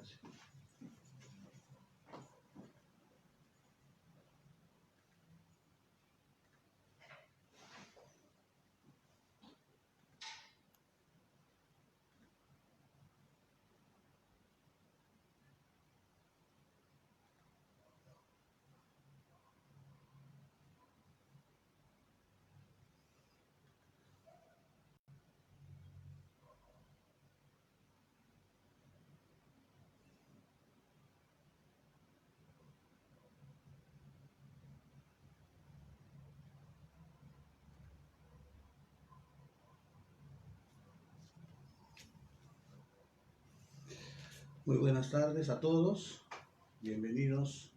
Gracias. Muy buenas tardes a todos, bienvenidos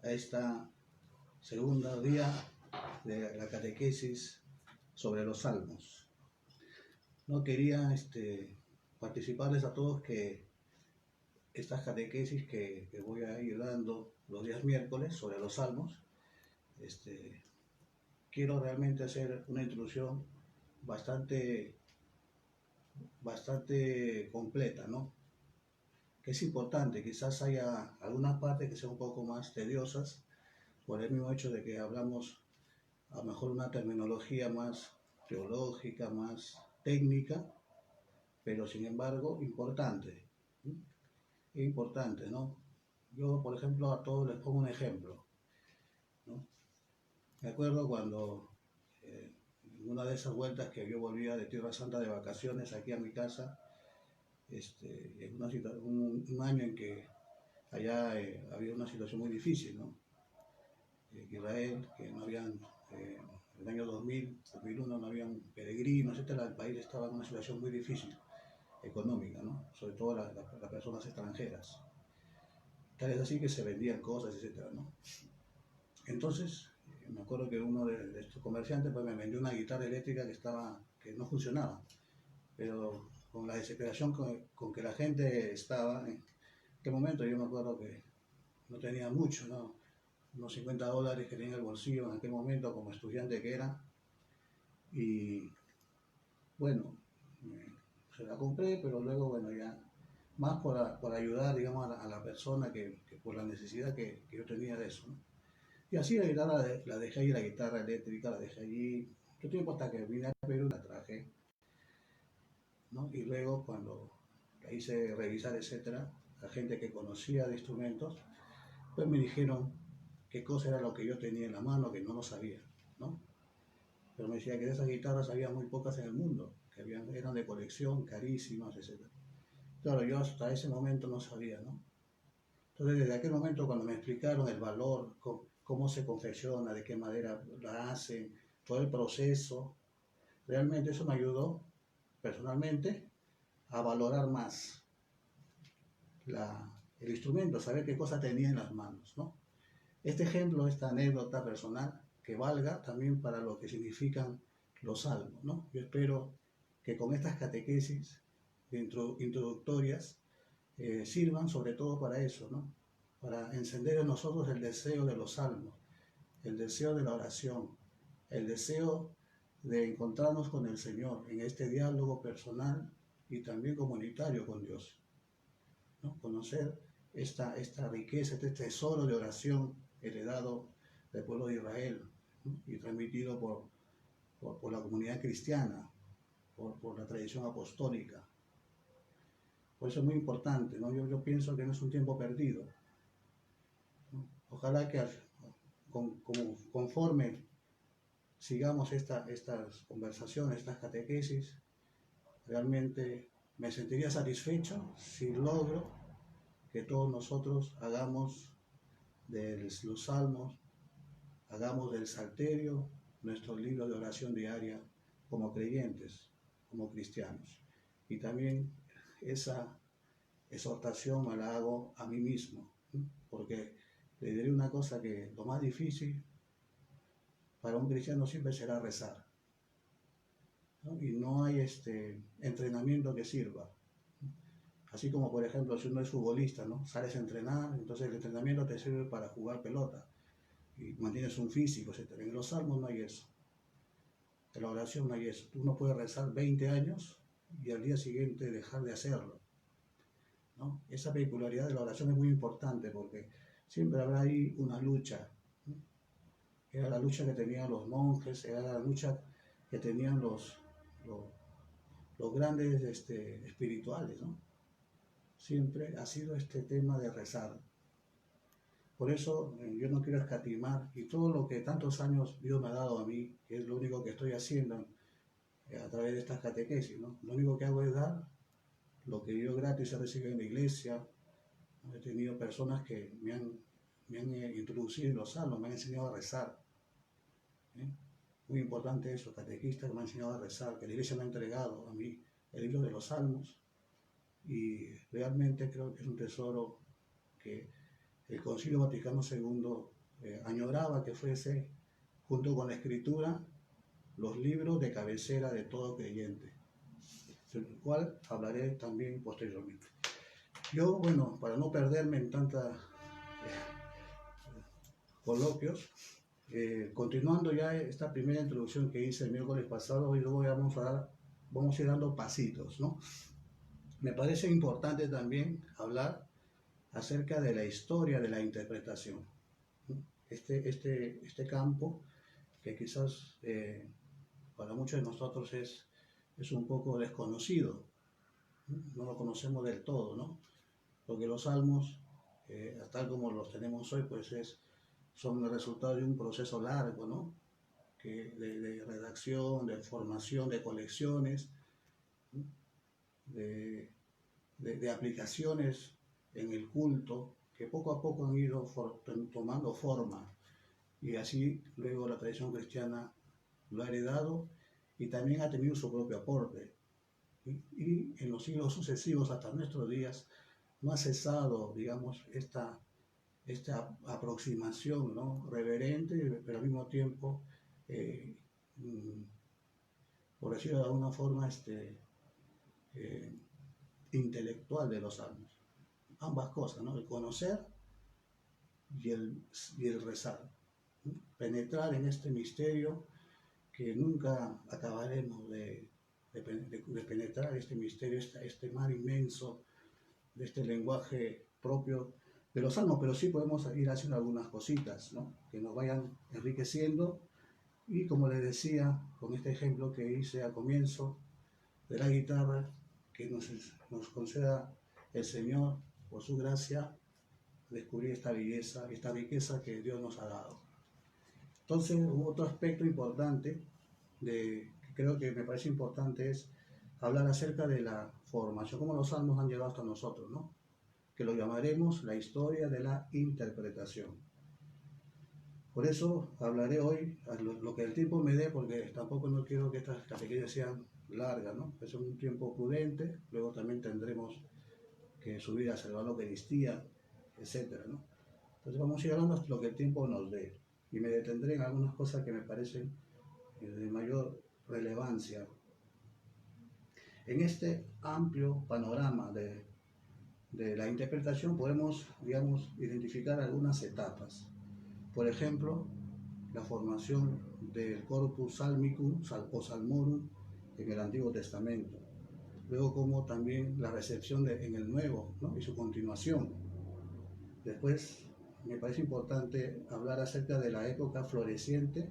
a esta segunda día de la catequesis sobre los salmos. No quería participarles a todos que estas catequesis que voy a ir dando los días miércoles sobre los salmos, quiero realmente hacer una introducción bastante completa, ¿no? Que es importante, quizás haya algunas partes que sean un poco más tediosas por el mismo hecho de que hablamos a lo mejor una terminología más teológica, más técnica, pero sin embargo importante, ¿sí? Es importante, ¿no? Yo, por ejemplo, a todos les pongo un ejemplo, ¿no? Me acuerdo cuando en una de esas vueltas que yo volvía de Tierra Santa de vacaciones aquí a mi casa, en un año en que allá había una situación muy difícil, ¿no? Israel, que no habían, en el año 2000, 2001 no habían peregrinos, etc. El país estaba en una situación muy difícil económica, ¿no? Sobre todo las personas extranjeras. Tal es así que se vendían cosas, etc., ¿no? Entonces, me acuerdo que uno de estos comerciantes pues, me vendió una guitarra eléctrica que no funcionaba, pero con la desesperación con que la gente estaba, en aquel momento yo me acuerdo que no tenía mucho, ¿no? Unos $50 que tenía en el bolsillo en aquel momento como estudiante que era, y bueno, se la compré, pero luego, bueno, ya más por ayudar, digamos, a la persona que por la necesidad que yo tenía de eso, ¿no? Y así la guitarra la dejé allí, la guitarra eléctrica la dejé allí, mucho tiempo hasta que vine a Perú la traje, ¿no? Y luego cuando la hice revisar, etcétera, la gente que conocía de instrumentos, pues me dijeron qué cosa era lo que yo tenía en la mano, que no lo sabía, ¿no? Pero me decía que de esas guitarras había muy pocas en el mundo, que eran de colección, carísimas, etc. Claro, yo hasta ese momento no sabía, ¿no? Entonces, desde aquel momento, cuando me explicaron el valor, cómo se confecciona, de qué madera la hacen, todo el proceso, realmente eso me ayudó personalmente a valorar más el instrumento, saber qué cosa tenía en las manos, ¿no? Este ejemplo, esta anécdota personal, que valga también para lo que significan los salmos, ¿no? Yo espero que con estas catequesis introductorias sirvan sobre todo para eso, ¿no? Para encender en nosotros el deseo de los salmos, el deseo de la oración, el deseo de encontrarnos con el Señor en este diálogo personal y también comunitario con Dios, ¿no? Conocer esta riqueza, este tesoro de oración heredado del pueblo de Israel, ¿no? Y transmitido por la comunidad cristiana, por la tradición apostólica. Por eso es muy importante, ¿no? Yo pienso que no es un tiempo perdido, ¿no? Ojalá que conforme sigamos estas conversaciones, estas catequesis, realmente me sentiría satisfecho si logro que todos nosotros hagamos de los salmos, hagamos del Salterio nuestro libro de oración diaria como creyentes, como cristianos. Y también esa exhortación me la hago a mí mismo, ¿sí? Porque le diré una cosa, que lo más difícil para un cristiano siempre será rezar, ¿no? Y no hay entrenamiento que sirva. Así como, por ejemplo, si uno es futbolista, ¿no? Sales a entrenar, entonces el entrenamiento te sirve para jugar pelota y mantienes un físico, etc. En los salmos no hay eso. En la oración no hay eso. Uno puede rezar 20 años y al día siguiente dejar de hacerlo. ¿no? Esa peculiaridad de la oración es muy importante porque siempre habrá ahí una lucha, ¿no? Era la lucha que tenían los monjes, era la lucha que tenían los, los grandes espirituales, ¿no? Siempre ha sido este tema de rezar. Por eso yo no quiero escatimar y todo lo que tantos años Dios me ha dado a mí, que es lo único que estoy haciendo a través de estas catequesis, ¿no? Lo único que hago es dar lo que yo gratis he recibido en la iglesia. He tenido personas que me han introducido en los salmos, me han enseñado a rezar. ¿Eh? Muy importante eso, catequistas que me han enseñado a rezar, que la iglesia me ha entregado a mí el libro de los salmos y realmente creo que es un tesoro que el Concilio Vaticano II añoraba que fuese, junto con la escritura, los libros de cabecera de todo creyente, del cual hablaré también posteriormente. Yo, bueno, para no perderme en tantos coloquios, continuando ya esta primera introducción que hice el miércoles pasado, hoy luego vamos a ir dando pasitos, ¿no? Me parece importante también hablar acerca de la historia de la interpretación, ¿no? Este campo que quizás para muchos de nosotros es un poco desconocido, ¿no? No lo conocemos del todo, ¿no? Porque los salmos, tal como los tenemos hoy, pues son el resultado de un proceso largo, ¿no? De redacción, de formación, de colecciones, ¿no? de aplicaciones en el culto, que poco a poco han ido tomando forma. Y así luego la tradición cristiana lo ha heredado y también ha tenido su propio aporte. Y en los siglos sucesivos hasta nuestros días no ha cesado, digamos, esta aproximación, ¿no? Reverente, pero al mismo tiempo, eh, por decirlo de alguna forma, eh, intelectual de los salmos. Ambas cosas, ¿no? El conocer y el rezar, ¿no? Penetrar en este misterio que nunca acabaremos de penetrar, este misterio, este mar inmenso de este lenguaje propio de los salmos, pero sí podemos ir haciendo algunas cositas, ¿no? Que nos vayan enriqueciendo y, como les decía, con este ejemplo que hice al comienzo de la guitarra, que nos conceda el Señor, por su gracia, descubrir esta belleza, esta riqueza que Dios nos ha dado. Entonces, otro aspecto importante, que creo que me parece importante, es hablar acerca de la formación, cómo los salmos han llegado hasta nosotros, ¿no? Que lo llamaremos la historia de la interpretación. Por eso hablaré hoy lo que el tiempo me dé, porque tampoco no quiero que estas catequesis sean largas, ¿no? Es un tiempo prudente, luego también tendremos que subir a celebrar la Eucaristía, etcétera, ¿no? Entonces vamos a ir hablando hasta lo que el tiempo nos dé y me detendré en algunas cosas que me parecen de mayor relevancia. En este amplio panorama de la interpretación podemos, digamos, identificar algunas etapas. Por ejemplo, la formación del corpus salmicum o salmorum en el Antiguo Testamento. Luego como también la recepción en el Nuevo, ¿no? Y su continuación. Después me parece importante hablar acerca de la época floreciente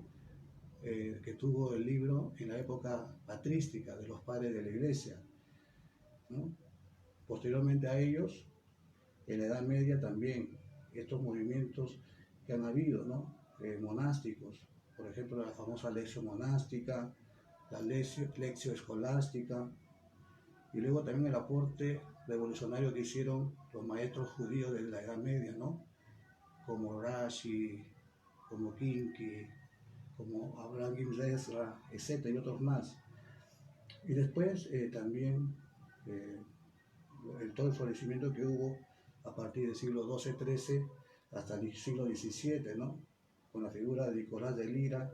que tuvo el libro en la época patrística de los padres de la Iglesia, ¿no? Posteriormente a ellos, en la Edad Media también, estos movimientos que han habido, ¿no? Monásticos, por ejemplo la famosa lección monástica, la lección escolástica, y luego también el aporte revolucionario que hicieron los maestros judíos de la Edad Media, ¿no? Como Rashi, como Kinki, como Abraham Ibn Ezra, etc. y otros más. Y después también todo el florecimiento que hubo a partir del siglo XII-XIII hasta el siglo XVII, ¿no? Con la figura de Nicolás de Lira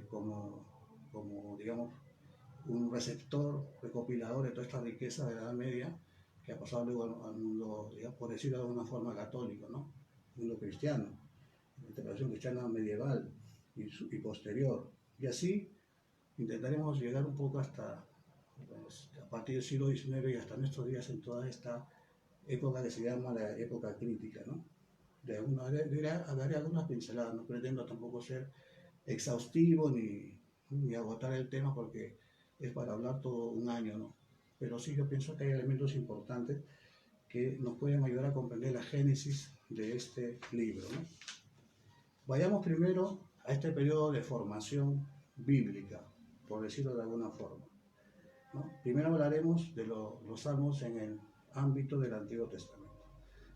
como, digamos, un receptor, recopilador de toda esta riqueza de la Edad Media que ha pasado luego al mundo, digamos, por decirlo de alguna forma, católico, ¿no? Mundo cristiano, la interpretación cristiana medieval y posterior. Y así intentaremos llegar un poco hasta, pues, a partir del siglo XIX y hasta nuestros días en toda esta época que se llama la época crítica, ¿no? Daré algunas pinceladas, no pretendo tampoco ser exhaustivo ni agotar el tema porque es para hablar todo un año, ¿no? Pero sí yo pienso que hay elementos importantes que nos pueden ayudar a comprender la génesis de este libro, ¿no? Vayamos primero a este periodo de formación bíblica, por decirlo de alguna forma, ¿no? Primero hablaremos de los salmos en el ámbito del Antiguo Testamento.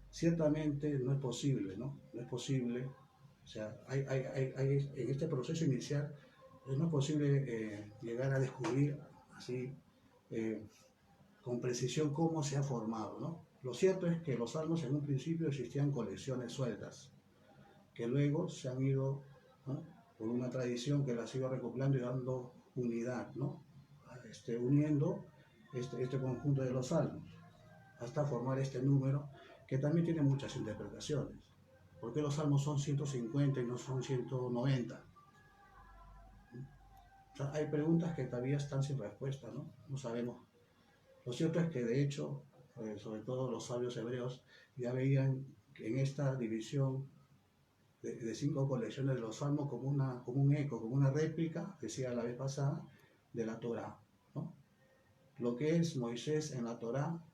Ciertamente no es posible, ¿no? No es posible, o sea, en este proceso inicial no es posible llegar a descubrir así con precisión cómo se ha formado, ¿no? Lo cierto es que los salmos en un principio existían colecciones sueltas, que luego se han ido, ¿no?, por una tradición que las ha ido recopilando y dando unidad, ¿no? Uniendo este conjunto de los salmos hasta formar este número que también tiene muchas interpretaciones. ¿Por qué los salmos son 150 y no son 190? O sea, hay preguntas que todavía están sin respuesta, ¿no? No sabemos. Lo cierto es que de hecho, sobre todo los sabios hebreos, ya veían en esta división de 5 colecciones de los salmos como un eco, como una réplica, decía la vez pasada, de la Torá, ¿no? Lo que es Moisés en la Torá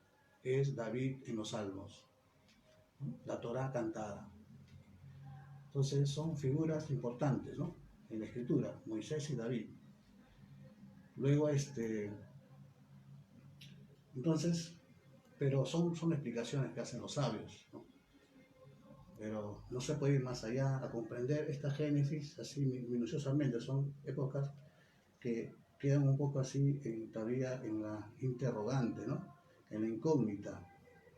es David en los salmos, ¿no? La Torá cantada. Entonces son figuras importantes, ¿no?, en la escritura, Moisés y David. Luego entonces, pero son explicaciones que hacen los sabios, ¿no? Pero no se puede ir más allá a comprender esta génesis así minuciosamente. Son épocas que quedan un poco así todavía en la interrogante, ¿no?, en la incógnita.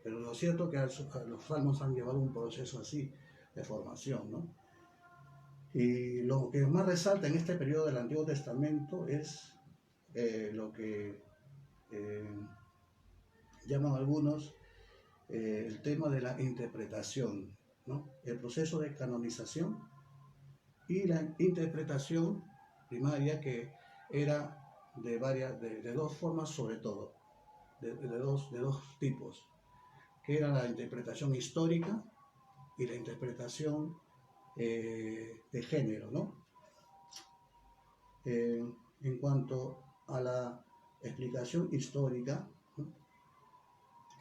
Pero lo cierto es que los salmos han llevado un proceso así de formación, ¿no? Y lo que más resalta en este periodo del Antiguo Testamento es lo que llaman algunos el tema de la interpretación, ¿no? El proceso de canonización y la interpretación primaria, que era de dos formas sobre todo, de dos tipos, que era la interpretación histórica y la interpretación de género, ¿no? En cuanto a la explicación histórica, ¿no?,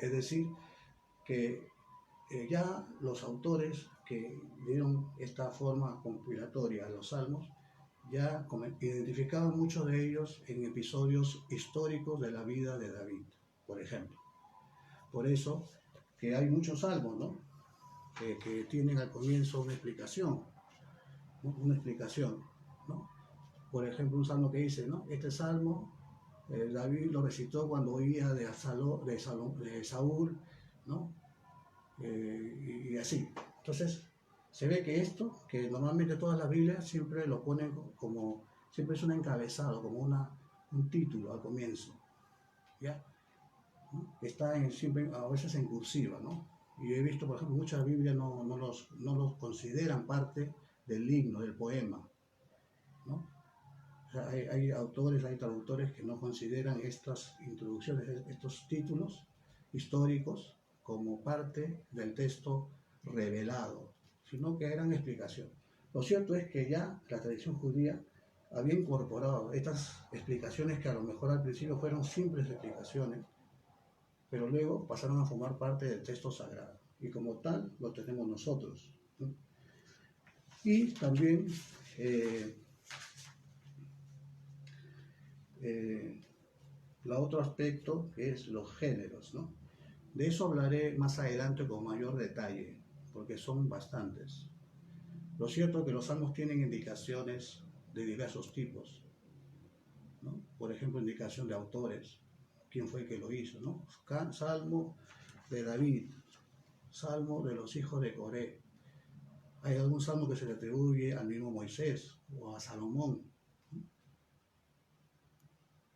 es decir, que ya los autores que dieron esta forma compilatoria a los salmos ya identificaban muchos de ellos en episodios históricos de la vida de David, por ejemplo. Por eso que hay muchos salmos, ¿no?, que tienen al comienzo una explicación, ¿no?, una explicación, ¿no? Por ejemplo, un salmo que dice, ¿no?, este salmo David lo recitó cuando oía de Saúl, ¿no? Y así. Entonces, se ve que esto, que normalmente todas las Biblias siempre lo ponen como, siempre es un encabezado, como un título al comienzo, ¿ya? ¿No? Está siempre, a veces en cursiva, ¿no? Y he visto, por ejemplo, muchas Biblias no los consideran parte del himno, del poema, ¿no? O sea, hay autores, hay traductores que no consideran estas introducciones, estos títulos históricos como parte del texto revelado, sino que eran explicación. Lo cierto es que ya la tradición judía había incorporado estas explicaciones que a lo mejor al principio fueron simples explicaciones, pero luego pasaron a formar parte del texto sagrado, y como tal lo tenemos nosotros, ¿no? Y también el otro aspecto que es los géneros, ¿no? De eso hablaré más adelante con mayor detalle, porque son bastantes. Lo cierto es que los salmos tienen indicaciones de diversos tipos, ¿no? Por ejemplo, indicación de autores, quién fue el que lo hizo, ¿no? Salmo de David, salmo de los hijos de Coré. Hay algún salmo que se le atribuye al mismo Moisés o a Salomón, ¿no?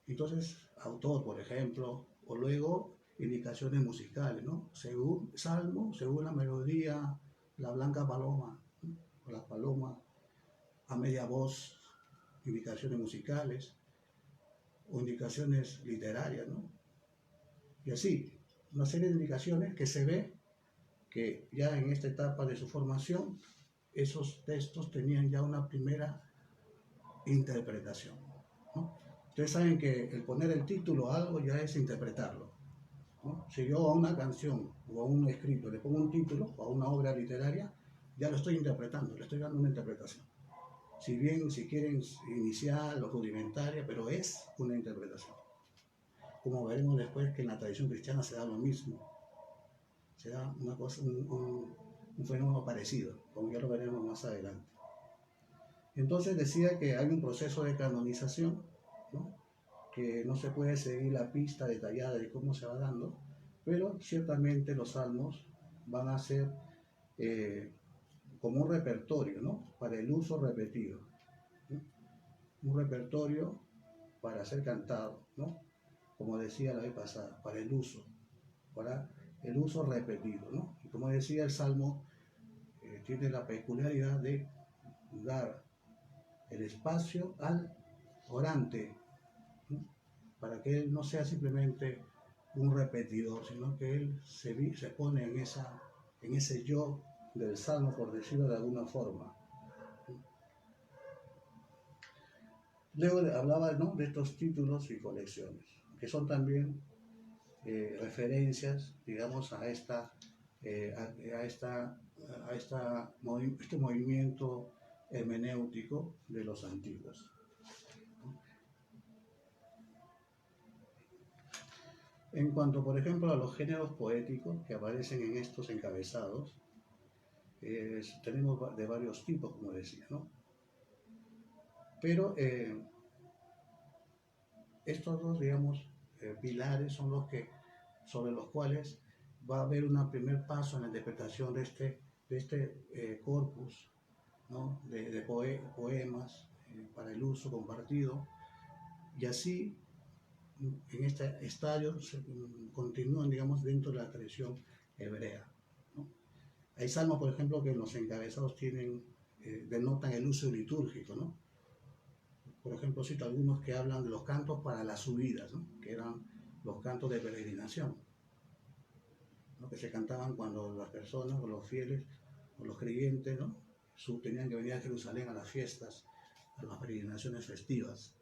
Entonces, autor, por ejemplo, o luego indicaciones musicales, ¿no? Salmo, según la melodía, la blanca paloma, ¿no?, o la paloma a media voz, indicaciones musicales o indicaciones literarias, ¿no? Y así. una serie de indicaciones que se ve que ya en esta etapa de su formación, esos textos tenían ya una primera interpretación, ¿no? Ustedes saben que el poner el título a algo ya es interpretarlo, ¿no? Si yo a una canción o a un escrito le pongo un título o a una obra literaria, ya lo estoy interpretando, le estoy dando una interpretación. Si bien, si quieren, inicial o rudimentaria, pero es una interpretación. Como veremos después que en la tradición cristiana se da lo mismo, se da una cosa, un fenómeno parecido, como ya lo veremos más adelante. Entonces decía que hay un proceso de canonización, ¿no? Que no se puede seguir la pista detallada de cómo se va dando, pero ciertamente los salmos van a ser como un repertorio, ¿no? Para el uso repetido, ¿no? Un repertorio para ser cantado, ¿no? Como decía la vez pasada, para el uso repetido, ¿no? Y como decía, el salmo tiene la peculiaridad de dar el espacio al orante, ¿no? Para que él no sea simplemente un repetidor, sino que él se pone en ese yo del salmo, por decirlo de alguna forma. Luego hablaba, ¿no?, de estos títulos y colecciones, que son también referencias, digamos, a este movimiento hermenéutico de los antiguos. En cuanto, por ejemplo, a los géneros poéticos que aparecen en estos encabezados, tenemos de varios tipos, como decía, ¿no? Pero estos dos, digamos, pilares son sobre los cuales va a haber un primer paso en la interpretación de este corpus, ¿no?, de poemas para el uso compartido, y así en este estadio continúan, digamos, dentro de la tradición hebrea, ¿no? Hay salmos, por ejemplo, que en los encabezados denotan el uso litúrgico, ¿no? Por ejemplo, cito algunos que hablan de los cantos para las subidas, ¿no?, que eran los cantos de peregrinación, ¿no?, que se cantaban cuando las personas, o los fieles, o los creyentes, ¿no?, tenían que venir a Jerusalén a las fiestas, a las peregrinaciones festivas.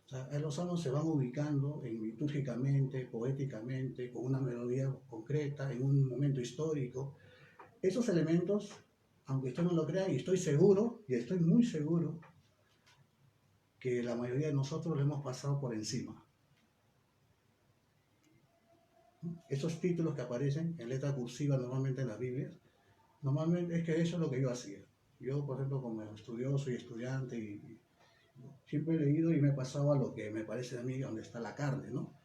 O sea, los salmos se van ubicando litúrgicamente, poéticamente, con una melodía concreta, en un momento histórico. Esos elementos, aunque usted no lo crea, y estoy seguro, y estoy muy seguro, que la mayoría de nosotros lo hemos pasado por encima. Esos títulos que aparecen en letra cursiva normalmente en las Biblias, normalmente es que eso es lo que yo hacía. Yo, por ejemplo, como estudioso y estudiante, siempre he leído y me he pasado a lo que me parece a mí donde está la carne, ¿no?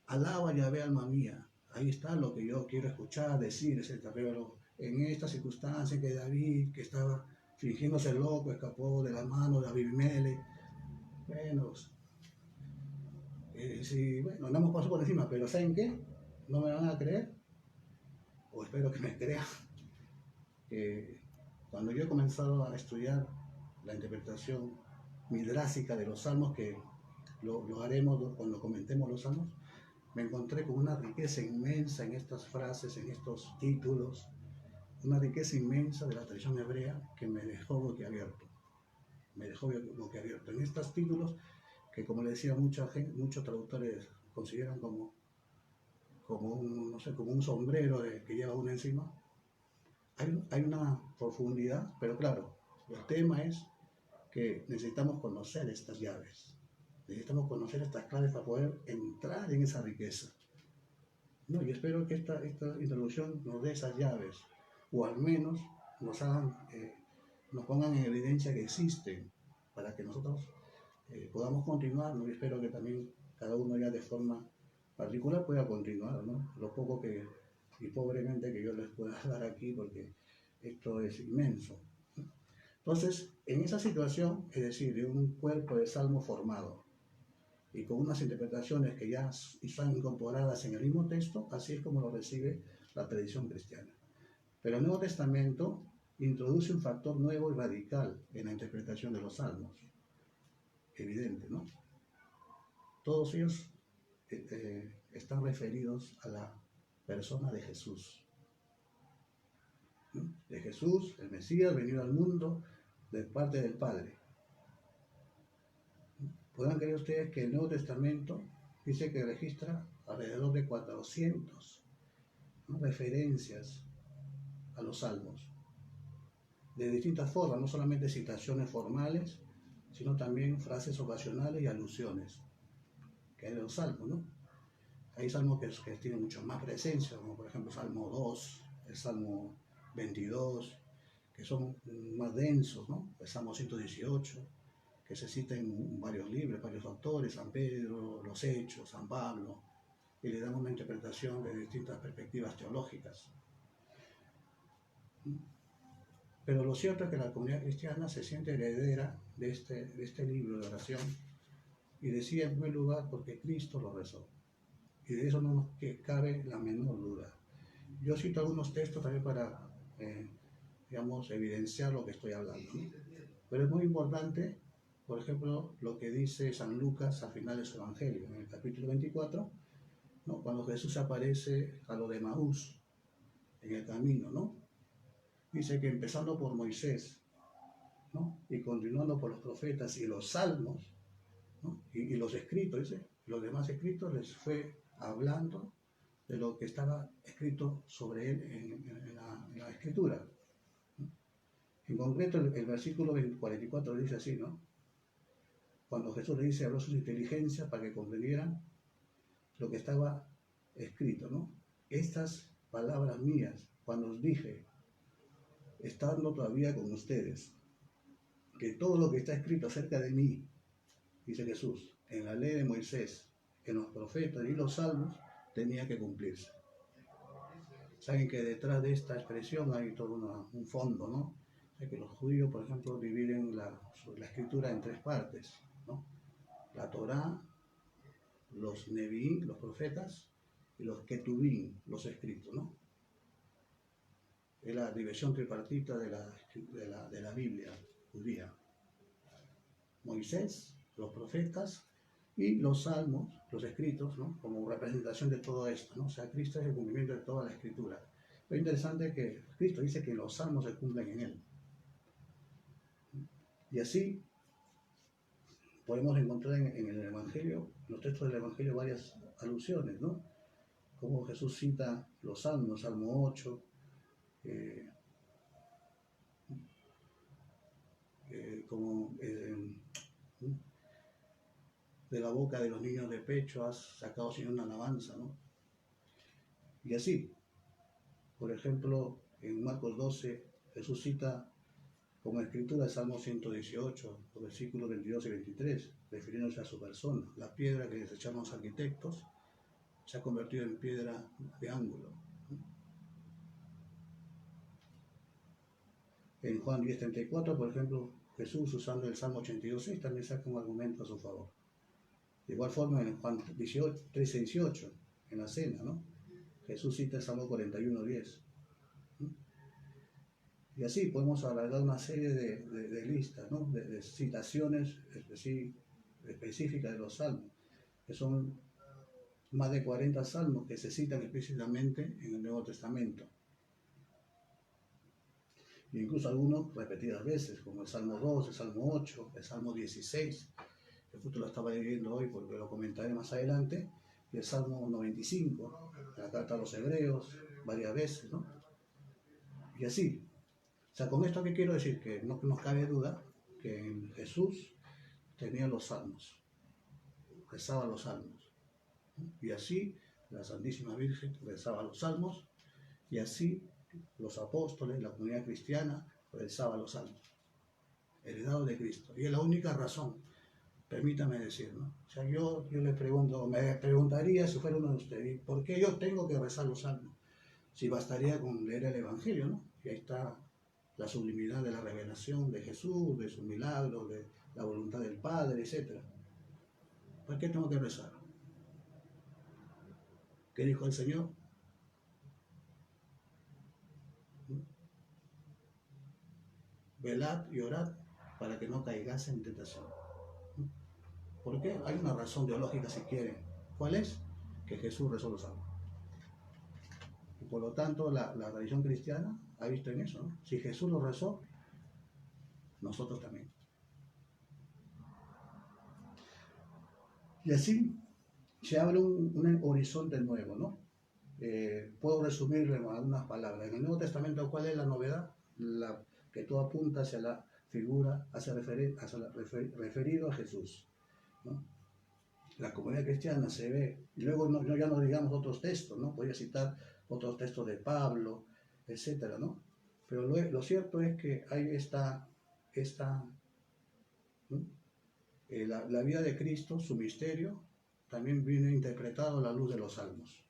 Alaba y Yahvé, alma mía. Ahí está lo que yo quiero escuchar, decir, etc. Pero en esta circunstancia que David, que estaba fingiéndose loco, escapó de la mano de Abimelech, bueno, bueno, no hemos pasado por encima, pero ¿saben qué? ¿No me van a creer? O espero que me crean. Cuando yo he comenzado a estudiar la interpretación midrásica de los salmos, que lo haremos cuando comentemos los salmos, me encontré con una riqueza inmensa en estas frases, en estos títulos, una riqueza inmensa de la tradición hebrea que me dejó boquiabierto. En estos títulos que, como le decía, muchos traductores consideran como un sombrero que lleva uno encima, hay una profundidad, pero claro, el tema es que necesitamos conocer estas llaves, necesitamos conocer estas claves para poder entrar en esa riqueza, ¿no? Y espero que esta introducción nos dé esas llaves, o al menos nos pongan en evidencia que existen, para que nosotros podamos continuar, ¿no? Y espero que también cada uno ya de forma particular pueda continuar, ¿no?, lo poco y pobremente que yo les pueda dar aquí, porque esto es inmenso. Entonces, en esa situación, es decir, de un cuerpo de salmo formado y con unas interpretaciones que ya están incorporadas en el mismo texto, así es como lo recibe la tradición cristiana. Pero el Nuevo Testamento introduce un factor nuevo y radical en la interpretación de los salmos. Evidente, ¿no? Todos ellos están referidos a la persona de Jesús. ¿No? De Jesús, el Mesías, venido al mundo de parte del Padre. Podrán creer ustedes que el Nuevo Testamento dice que registra alrededor de 400, ¿no?, referencias a los salmos, de distintas formas, no solamente citaciones formales, sino también frases ocasionales y alusiones que hay de los salmos, ¿no? Hay salmos que tienen mucho más presencia, como por ejemplo Salmo 2, el Salmo 22, que son más densos, ¿no? El Salmo 118, que se cita en varios libros, varios autores, San Pedro, los Hechos, San Pablo, y le dan una interpretación de distintas perspectivas teológicas. Pero lo cierto es que la comunidad cristiana se siente heredera de este libro de oración, y decía en primer lugar porque Cristo lo rezó, y de eso no nos cabe la menor duda. Yo cito algunos textos también para, evidenciar lo que estoy hablando, ¿no? Pero es muy importante, por ejemplo, lo que dice San Lucas al final de su Evangelio, en el capítulo 24, ¿no?, cuando Jesús aparece a lo de Emaús en el camino, ¿no? Dice que empezando por Moisés, ¿no?, y continuando por los profetas y los salmos, ¿no?, y los escritos, dice, los demás escritos les fue hablando de lo que estaba escrito sobre él en la escritura. En concreto, el versículo 44 dice así, ¿no? Cuando Jesús le dice, habló sus inteligencias para que comprendieran lo que estaba escrito, ¿no? Estas palabras mías, cuando os dije, estando todavía con ustedes, que todo lo que está escrito acerca de mí, dice Jesús, en la ley de Moisés, en los profetas y los salmos, tenía que cumplirse. Saben que detrás de esta expresión hay todo un fondo, ¿no? O sea, que los judíos, por ejemplo, dividen la escritura en tres partes, ¿no? La Torá, los Nevií, los profetas, y los Ketubim, los escritos, ¿no? Es la división tripartita de la Biblia judía. Moisés, los profetas y los salmos, los escritos, ¿no?, como representación de todo esto, ¿no? O sea, Cristo es el cumplimiento de toda la escritura. Lo interesante es que Cristo dice que los salmos se cumplen en él. Y así podemos encontrar en el Evangelio, en los textos del Evangelio, varias alusiones, ¿no? Como Jesús cita los salmos, Salmo 8, de la boca de los niños de pecho has sacado sin una alabanza, ¿no? Y así, por ejemplo, en Marcos 12, Jesús cita como escritura el Salmo 118, los versículos 22 y 23, refiriéndose a su persona. La piedra que desecharon los arquitectos se ha convertido en piedra de ángulo. En Juan 10:34, por ejemplo, Jesús, usando el Salmo 82:6, también saca un argumento a su favor. De igual forma, en Juan 13:18, en la cena, ¿no?, Jesús cita el Salmo 41:10. Y así podemos alargar una serie de listas, ¿no?, de citaciones específicas de los salmos, que son más de 40 salmos que se citan explícitamente en el Nuevo Testamento. E incluso algunos repetidas veces, como el Salmo 2, el Salmo 8, el Salmo 16, que justo lo estaba leyendo hoy porque lo comentaré más adelante, y el Salmo 95, la carta a los Hebreos, varias veces, ¿no? Y así. O sea, con esto que quiero decir, que no nos cabe duda que en Jesús tenía los salmos, rezaba los salmos, ¿no? Y así la Santísima Virgen rezaba los salmos, y así los apóstoles, la comunidad cristiana, rezaba los salmos, heredados de Cristo. Y es la única razón, permítame decir, ¿no? O sea, yo les pregunto, me preguntaría si fuera uno de ustedes, ¿por qué yo tengo que rezar los salmos? Si bastaría con leer el Evangelio, ¿no? Y ahí está la sublimidad de la revelación de Jesús, de sus milagros, de la voluntad del Padre, etc. ¿Por qué tengo que rezar? ¿Qué dijo el Señor? Velad y orad para que no caigáis en tentación. ¿Por qué? Hay una razón teológica si quieren. ¿Cuál es? Que Jesús rezó los salmos. Y por lo tanto, la religión cristiana ha visto en eso, ¿no? Si Jesús lo rezó, nosotros también. Y así se abre un horizonte nuevo, ¿no? Puedo resumirlo en algunas palabras. En el Nuevo Testamento, ¿cuál es la novedad? Que todo apunta hacia la figura, referido a Jesús, ¿no? La comunidad cristiana se ve, y luego ya no digamos otros textos, ¿no? Podría citar otros textos de Pablo, etcétera, ¿no? Pero lo cierto es que hay ¿no? La vida de Cristo, su misterio, también viene interpretado a la luz de los salmos.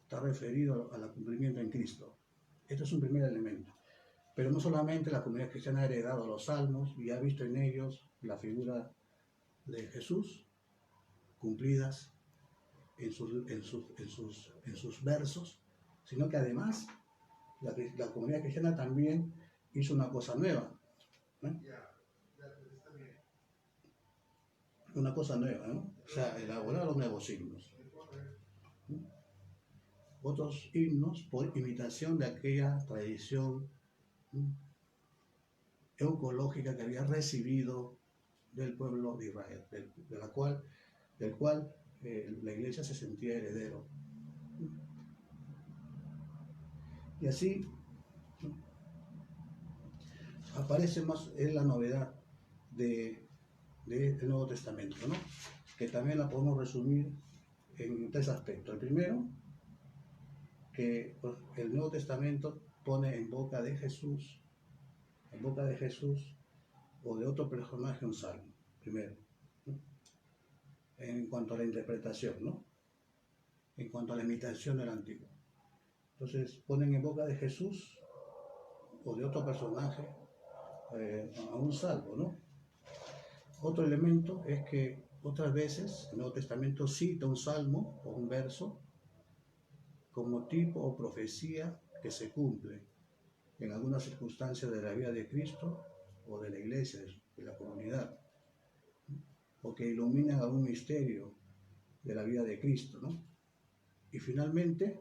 Está referido al cumplimiento en Cristo. Este es un primer elemento. Pero no solamente la comunidad cristiana ha heredado los salmos y ha visto en ellos la figura de Jesús cumplidas en sus versos, sino que además la comunidad cristiana también hizo una cosa nueva, ¿no? Una cosa nueva, ¿no? O sea, elaboraron nuevos himnos, ¿no? Otros himnos por imitación de aquella tradición, ¿no?, eucológica que había recibido del pueblo de Israel, del cual la iglesia se sentía heredero. Y así, ¿no?, aparece más en la novedad del Nuevo Testamento, ¿no?, que también la podemos resumir en tres aspectos. El primero, que el Nuevo Testamento pone en boca de Jesús o de otro personaje un salmo, primero, ¿no?, en cuanto a la interpretación, ¿no?, en cuanto a la imitación del antiguo. Entonces ponen en boca de Jesús o de otro personaje a un salmo, ¿no? Otro elemento es que otras veces el Nuevo Testamento cita un salmo o un verso como tipo o profecía que se cumple en algunas circunstancias de la vida de Cristo o de la iglesia, de la comunidad, o que iluminan algún misterio de la vida de Cristo, ¿no? Y finalmente,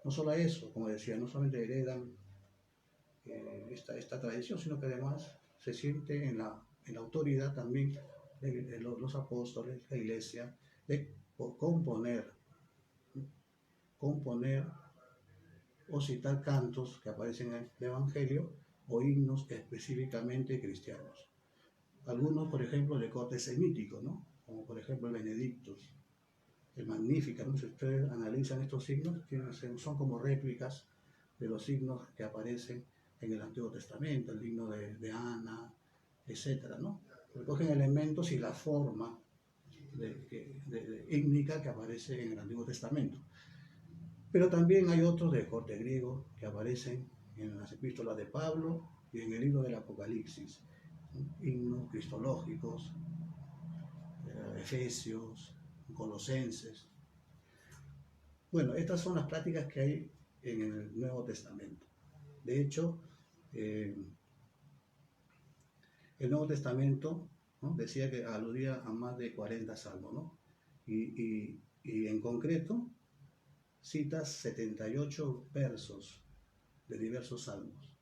no solo eso, como decía, no solamente heredan esta tradición, sino que además se siente en la autoridad también de los apóstoles, la iglesia, de componer o citar cantos que aparecen en el Evangelio o himnos específicamente cristianos. Algunos, por ejemplo, de corte semítico, ¿no?, como por ejemplo el Benedictus, el Magnificat, ¿no? Si ustedes analizan estos signos, son como réplicas de los signos que aparecen en el Antiguo Testamento, el himno de Ana, etcétera, ¿no? Recogen elementos y la forma ígnica que aparece en el Antiguo Testamento. Pero también hay otros de corte griego que aparecen en las epístolas de Pablo y en el libro del Apocalipsis, ¿no?, himnos cristológicos, Efesios, Colosenses. Bueno, estas son las prácticas que hay en el Nuevo Testamento. De hecho, el Nuevo Testamento, ¿no?, decía que aludía a más de 40 salmos, ¿no? Y en concreto cita 78 versos de diversos salmos.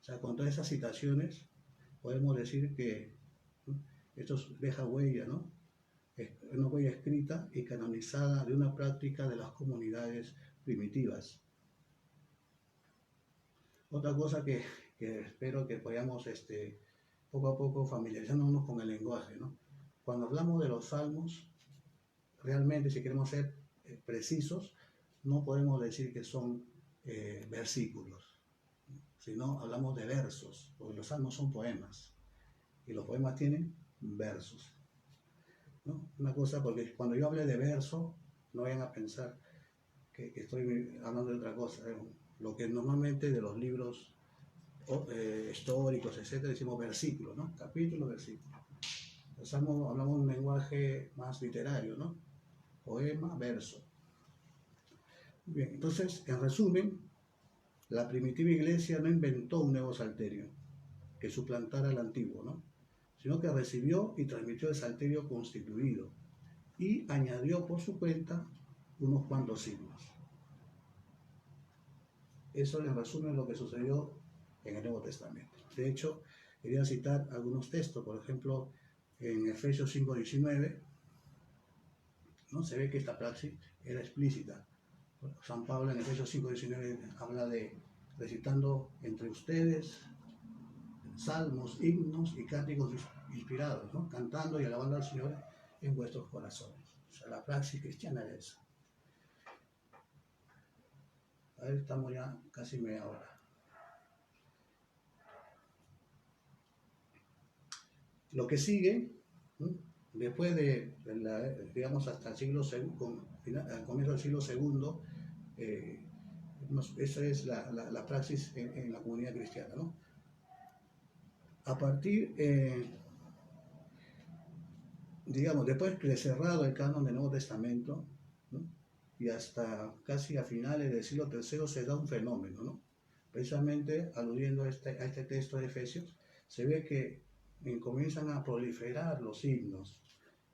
O sea, con todas esas citaciones podemos decir que, ¿no?, esto deja huella, ¿no?, una huella escrita y canonizada de una práctica de las comunidades primitivas. Otra cosa que espero que podamos poco a poco familiarizarnos con el lenguaje, ¿no? Cuando hablamos de los salmos, realmente, si queremos ser precisos, no podemos decir que son versículos, sino hablamos de versos, porque los salmos son poemas y los poemas tienen versos, ¿no? Una cosa, porque cuando yo hable de verso, no vayan a pensar que estoy hablando de otra cosa, lo que normalmente de los libros históricos, etcétera, decimos versículos, ¿no? Capítulo, versículo. Hablamos de un lenguaje más literario, ¿no? Poema, verso. Bien, entonces, en resumen, la primitiva iglesia no inventó un nuevo salterio que suplantara el antiguo, ¿no?, sino que recibió y transmitió el salterio constituido y añadió por su cuenta unos cuantos siglos. Eso en resumen es lo que sucedió en el Nuevo Testamento. De hecho, quería citar algunos textos, por ejemplo, en Efesios 5:19, ¿no? Se ve que esta praxis era explícita. San Pablo en Efesios 5:19 habla de recitando entre ustedes salmos, himnos y cánticos inspirados, ¿no? Cantando y alabando al Señor en vuestros corazones. O sea, la praxis cristiana es esa. A ver, estamos ya casi media hora. Lo que sigue, ¿no? Después digamos, hasta el siglo segundo, al comienzo del siglo segundo, esa es la praxis en la comunidad cristiana, ¿no? A partir, digamos, después de cerrado el canon del Nuevo Testamento, ¿no? Y hasta casi a finales del siglo III se da un fenómeno, ¿no? Precisamente aludiendo a este texto de Efesios, se ve que comienzan a proliferar los himnos,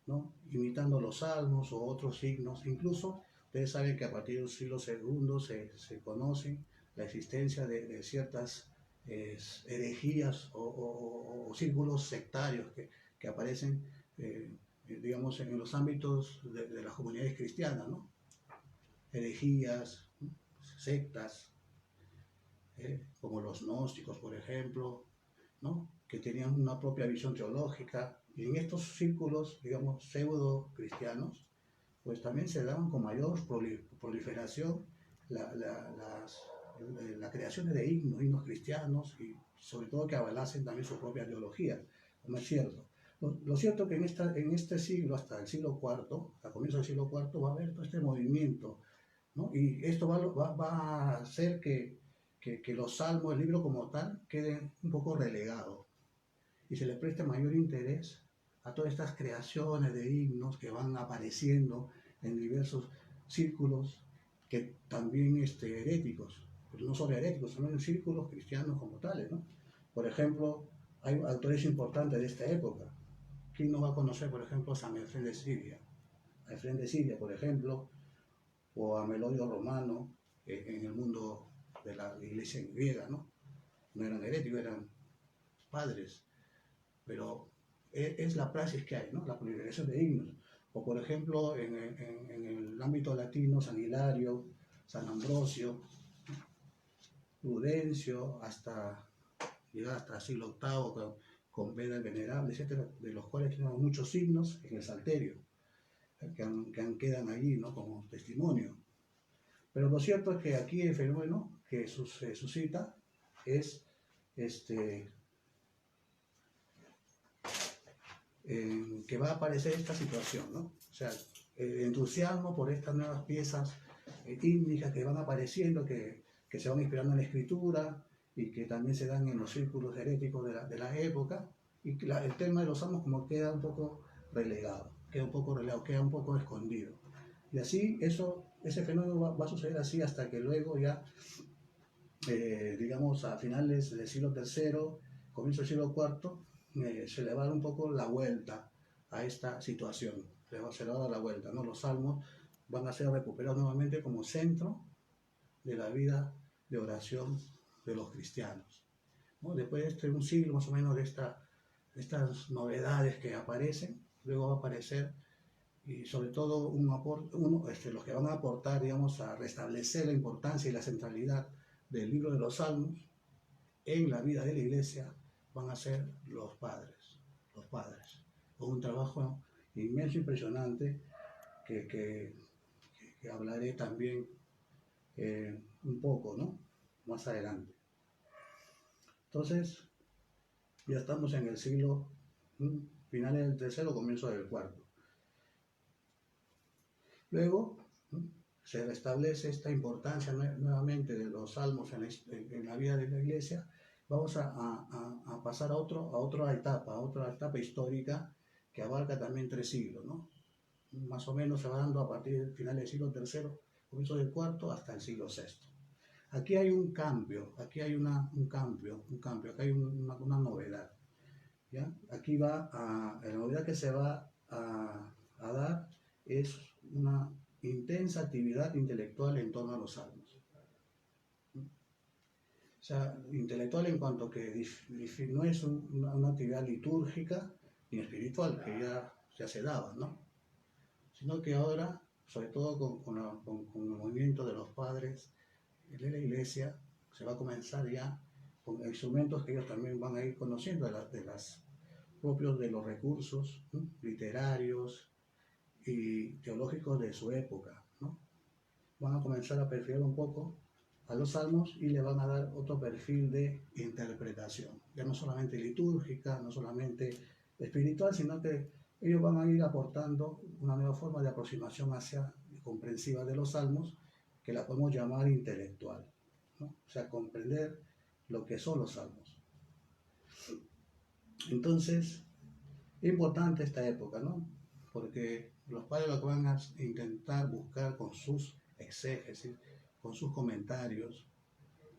¿no? Imitando los salmos o otros signos. Incluso ustedes saben que a partir del siglo II se conoce la existencia de ciertas herejías o círculos sectarios que aparecen, digamos, en los ámbitos de las comunidades cristianas, ¿no? Herejías, sectas, como los gnósticos, por ejemplo, ¿no? Que tenían una propia visión teológica. Y en estos círculos, digamos, pseudo cristianos, pues también se daban con mayor proliferación la creación de himnos cristianos, y sobre todo que avalasen también su propia teología, como es cierto. Lo cierto es que en este siglo, hasta el siglo IV, a comienzos del siglo IV, va a haber todo este movimiento, ¿no? Y esto va a hacer que los salmos, el libro como tal, quede un poco relegado y se le preste mayor interés a todas estas creaciones de himnos que van apareciendo en diversos círculos, que también heréticos, pero no solo heréticos, sino en círculos cristianos como tales, ¿no? Por ejemplo, hay autores importantes de esta época. ¿Quién no va a conocer, por ejemplo, a San Efrén de Siria? A Efrén de Siria, por ejemplo, o a Melodio Romano, en el mundo de la iglesia griega, ¿no? No eran heréticos, eran padres, pero es la praxis que hay, ¿no? La proliferación de himnos. O por ejemplo, en el ámbito latino, San Hilario, San Ambrosio, Prudencio, hasta llegar hasta el siglo VIII con Beda el Venerable, etcétera, de los cuales tenemos muchos signos en el Salterio, que quedan allí, ¿no? Como testimonio. Pero lo cierto es que aquí el fenómeno que se suscita es que va a aparecer esta situación, ¿no? O sea, el entusiasmo por estas nuevas piezas hímnicas que van apareciendo, que se van inspirando en la escritura y que también se dan en los círculos heréticos de la época, y que el tema de los salmos como queda un poco relegado, queda un poco escondido. Y así ese fenómeno va a suceder así hasta que luego ya, digamos, a finales del siglo III, comienzo del siglo IV, se le va a dar un poco la vuelta a esta situación. Se le va a dar la vuelta, ¿no? Los salmos van a ser recuperados nuevamente como centro de la vida de oración de los cristianos, ¿no? Después de un siglo más o menos de estas novedades que aparecen, luego va a aparecer, y sobre todo los que van a aportar, digamos, a restablecer la importancia y la centralidad del libro de los Salmos en la vida de la iglesia, van a ser los padres, con un trabajo inmenso, impresionante, que hablaré también un poco, ¿no? Más adelante. Entonces, ya estamos en el siglo, finales del tercero, comienzo del cuarto. Luego se restablece esta importancia nuevamente de los salmos en la vida de la iglesia. Vamos a pasar a otra etapa histórica que abarca también 3 siglos, ¿no? Más o menos se va dando a partir del final del siglo III, comienzo del cuarto, hasta el siglo VI. Aquí hay un cambio, aquí hay una novedad, ¿ya? Aquí la novedad que se va a dar es una intensa actividad intelectual en torno a los salmos. O sea, intelectual en cuanto que no es una actividad litúrgica ni espiritual, que ya se daba, ¿no? Sino que ahora, sobre todo con el movimiento de los padres de la iglesia, se va a comenzar ya con instrumentos que ellos también van a ir conociendo propios de los recursos, ¿no?, literarios y teológicos de su época, ¿no? Van a comenzar a perfilar un poco a los salmos y le van a dar otro perfil de interpretación, ya no solamente litúrgica, no solamente espiritual, sino que ellos van a ir aportando una nueva forma de aproximación comprensiva de los salmos, que la podemos llamar intelectual, ¿no? O sea, comprender lo que son los salmos. Entonces, es importante esta época, ¿no? Porque los padres lo que van a intentar buscar con sus exégesis, con sus comentarios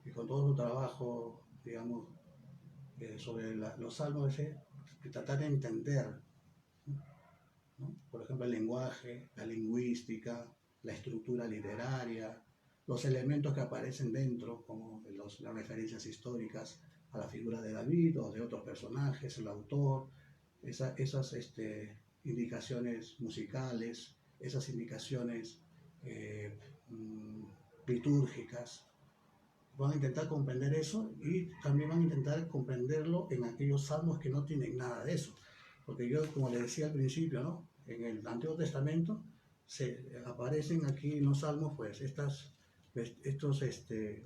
y con todo su trabajo, digamos, sobre los salmos, es tratar de entender, ¿no?, por ejemplo, el lenguaje, la lingüística, la estructura literaria, los elementos que aparecen dentro, como las referencias históricas a la figura de David o de otros personajes, el autor, esas indicaciones musicales, esas indicaciones litúrgicas. Van a intentar comprender eso y también van a intentar comprenderlo en aquellos salmos que no tienen nada de eso. Porque yo, como le decía al principio, ¿no?, en el Antiguo Testamento aparecen aquí en los salmos pues estos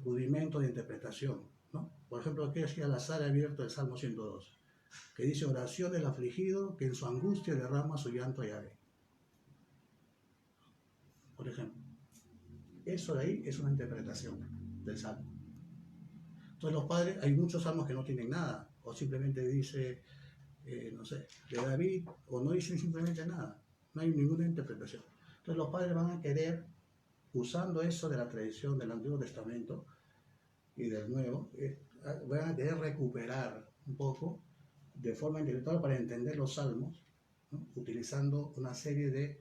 rudimentos de interpretación, ¿no? Por ejemplo, aquí es al azar abierto el Salmo 102, que dice: oración del afligido que en su angustia derrama su llanto a Yahvé. Por ejemplo, eso de ahí es una interpretación del salmo. Entonces los padres, hay muchos salmos que no tienen nada, o simplemente dice, no sé, de David, o no dicen simplemente nada, no hay ninguna interpretación. Entonces los padres van a querer, usando eso de la tradición del Antiguo Testamento y del Nuevo, van a querer recuperar un poco de forma intelectual para entender los salmos, ¿no?, utilizando una serie de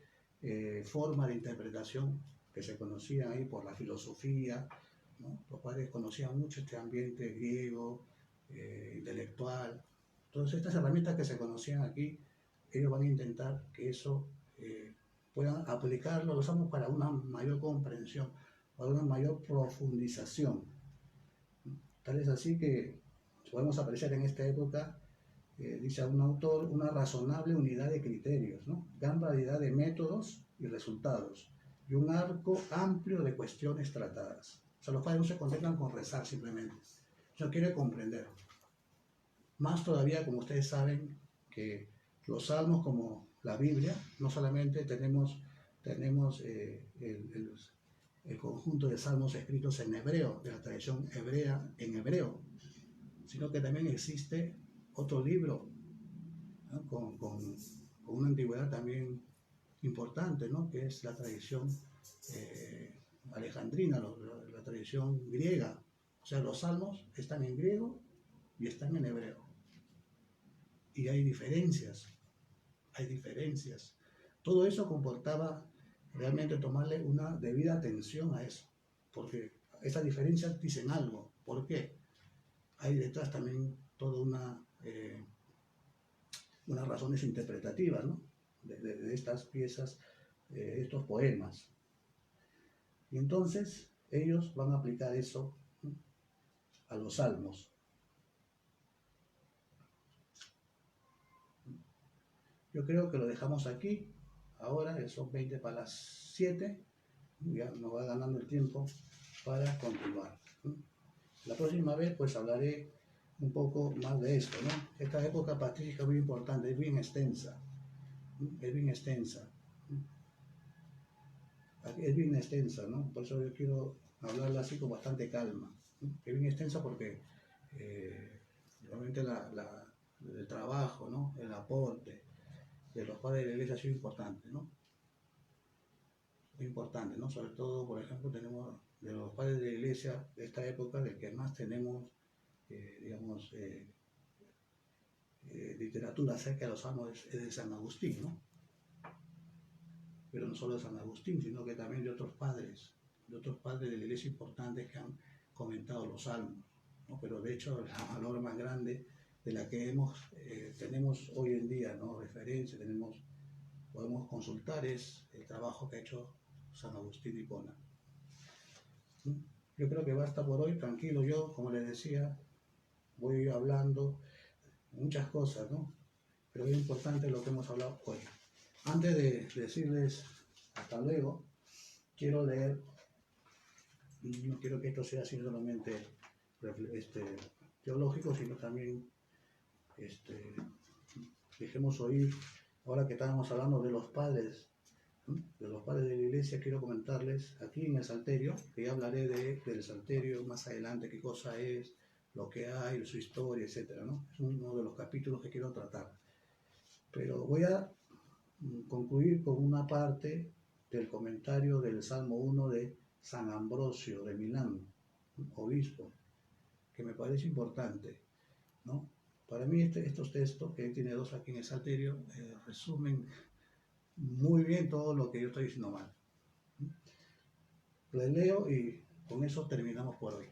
formas de interpretación que se conocían ahí por la filosofía, ¿no? Los padres conocían mucho este ambiente griego, intelectual. Entonces estas herramientas que se conocían aquí, ellos van a intentar que eso puedan aplicarlo, lo usamos para una mayor comprensión, para una mayor profundización. Tal es así que podemos apreciar en esta época, dice un autor, una razonable unidad de criterios, ¿no?, gran variedad de métodos y resultados, y un arco amplio de cuestiones tratadas. O sea, los padres no se contentan con rezar simplemente, sino quieren comprender. Más todavía, como ustedes saben, que los salmos, como la Biblia, no solamente tenemos el conjunto de salmos escritos en hebreo, de la tradición hebrea en hebreo, sino que también existe otro libro, ¿no?, con una antigüedad también importante, ¿no?, que es la tradición alejandrina, la tradición griega. O sea, los salmos están en griego y están en hebreo. Y hay diferencias. Todo eso comportaba realmente tomarle una debida atención a eso, porque esas diferencias dicen algo. ¿Por qué? Hay detrás también toda unas razones interpretativas, ¿no?, de estas piezas, estos poemas. Y entonces ellos van a aplicar eso, ¿no?, a los salmos. Yo creo que lo dejamos aquí. Ahora son 20 para las 7. Ya nos va ganando el tiempo para continuar, ¿no? La próxima vez pues hablaré un poco más de esto, ¿no? Esta época patrística es muy importante, es bien extensa, ¿no? Es bien extensa, ¿no? Por eso yo quiero hablarla así con bastante calma, ¿no? Es bien extensa porque realmente el trabajo, ¿no?, el aporte de los padres de la iglesia ha sido importante, ¿no? Muy importante, ¿no? Sobre todo, por ejemplo, tenemos de los padres de la iglesia de esta época, del que más tenemos, literatura acerca de los salmos es de San Agustín, ¿no? pero no solo de San Agustín, sino que también de otros padres de la iglesia importantes que han comentado los salmos, ¿no? Pero de hecho la valor más grande de la que tenemos hoy en día, ¿no? Referencia, podemos consultar es el trabajo que ha hecho San Agustín de Hipona. Yo creo que basta por hoy, tranquilo. Yo, como les decía, voy hablando muchas cosas, ¿no? Pero es importante lo que hemos hablado hoy. Antes de decirles hasta luego, quiero leer, y no quiero que esto sea así solamente teológico, sino también dejemos oír, ahora que estábamos hablando de los padres, ¿no? De los padres de la iglesia, quiero comentarles aquí en el Salterio, que ya hablaré del Salterio más adelante, qué cosa es, lo que hay, su historia, etcétera, ¿no? Es uno de los capítulos que quiero tratar. Pero voy a concluir con una parte del comentario del Salmo 1 de San Ambrosio de Milán, obispo, que me parece importante, ¿no? Para mí estos textos, que tiene dos aquí en el Salterio, resumen muy bien todo lo que yo estoy diciendo mal. Les leo y con eso terminamos por hoy.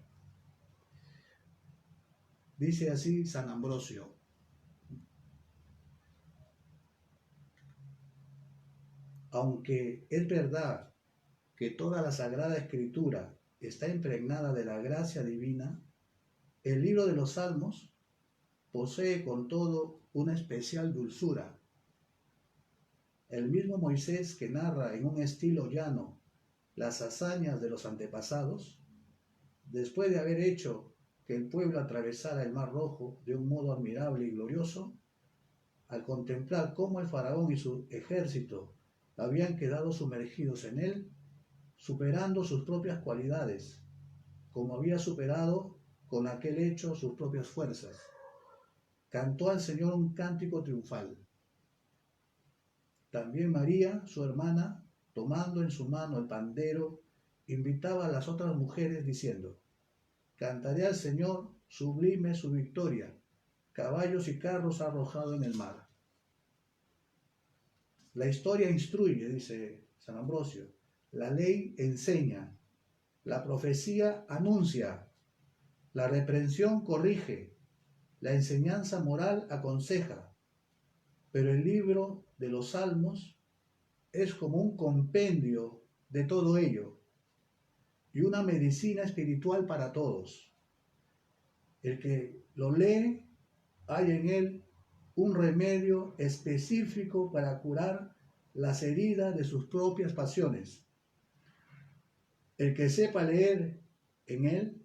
Dice así San Ambrosio: aunque es verdad que toda la Sagrada Escritura está impregnada de la gracia divina, el libro de los Salmos posee con todo una especial dulzura. El mismo Moisés, que narra en un estilo llano las hazañas de los antepasados, después de haber hecho que el pueblo atravesara el Mar Rojo de un modo admirable y glorioso, al contemplar cómo el faraón y su ejército habían quedado sumergidos en él, superando sus propias cualidades, como había superado con aquel hecho sus propias fuerzas, cantó al Señor un cántico triunfal. También María, su hermana, tomando en su mano el pandero, invitaba a las otras mujeres diciendo: cantaré al Señor, sublime su victoria, caballos y carros ha arrojado en el mar. La historia instruye, dice San Ambrosio, la ley enseña, la profecía anuncia, la reprensión corrige, la enseñanza moral aconseja, pero el libro de los Salmos es como un compendio de todo ello y una medicina espiritual para todos. El que lo lee, hay en él un remedio específico para curar las heridas de sus propias pasiones. El que sepa leer en él,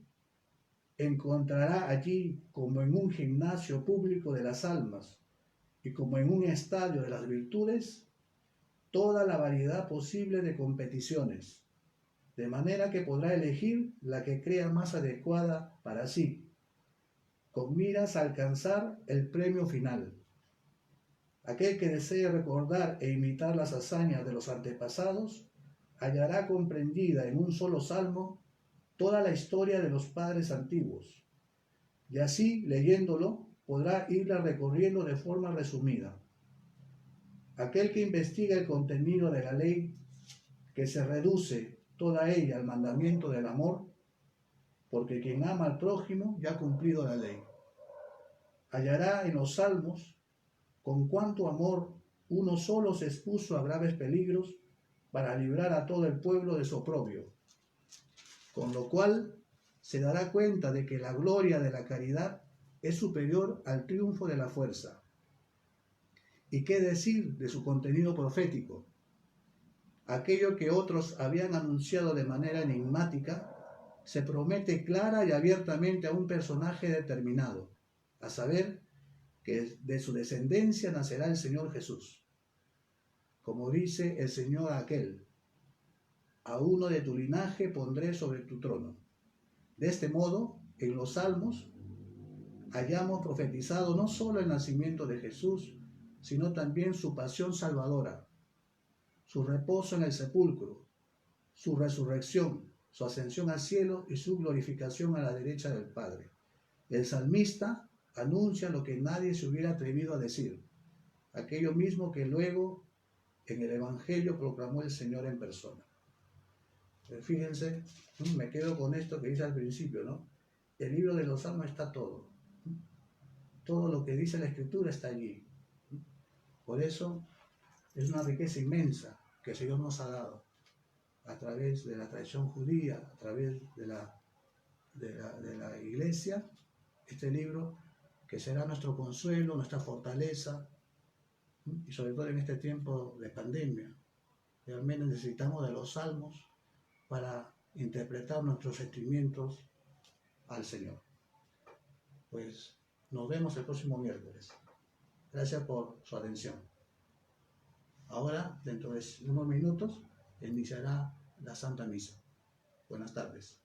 encontrará allí, como en un gimnasio público de las almas y como en un estadio de las virtudes, toda la variedad posible de competiciones, de manera que podrá elegir la que crea más adecuada para sí, con miras a alcanzar el premio final. Aquel que desee recordar e imitar las hazañas de los antepasados, hallará comprendida en un solo salmo toda la historia de los padres antiguos, y así, leyéndolo, podrá irla recorriendo de forma resumida. Aquel que investiga el contenido de la ley, que se reduce toda ella al mandamiento del amor, porque quien ama al prójimo ya ha cumplido la ley, hallará en los salmos con cuánto amor uno solo se expuso a graves peligros para librar a todo el pueblo de su oprobio, con lo cual se dará cuenta de que la gloria de la caridad es superior al triunfo de la fuerza. ¿Y qué decir de su contenido profético? Aquello que otros habían anunciado de manera enigmática se promete clara y abiertamente a un personaje determinado, a saber, que de su descendencia nacerá el Señor Jesús. Como dice el Señor a aquel: a uno de tu linaje pondré sobre tu trono. De este modo, en los Salmos hayamos profetizado no solo el nacimiento de Jesús, sino también su pasión salvadora, su reposo en el sepulcro, su resurrección, su ascensión al cielo y su glorificación a la derecha del Padre. El salmista anuncia lo que nadie se hubiera atrevido a decir, aquello mismo que luego en el Evangelio proclamó el Señor en persona. Fíjense, me quedo con esto que dice al principio, ¿no? El libro de los Salmos está todo. Todo lo que dice la Escritura está allí. Por eso es una riqueza inmensa que el Señor nos ha dado a través de la tradición judía, a través de la Iglesia, este libro que será nuestro consuelo, nuestra fortaleza, y sobre todo en este tiempo de pandemia. Realmente necesitamos de los salmos para interpretar nuestros sentimientos al Señor. Pues nos vemos el próximo miércoles. Gracias por su atención. Ahora, dentro de unos minutos, iniciará la Santa Misa. Buenas tardes.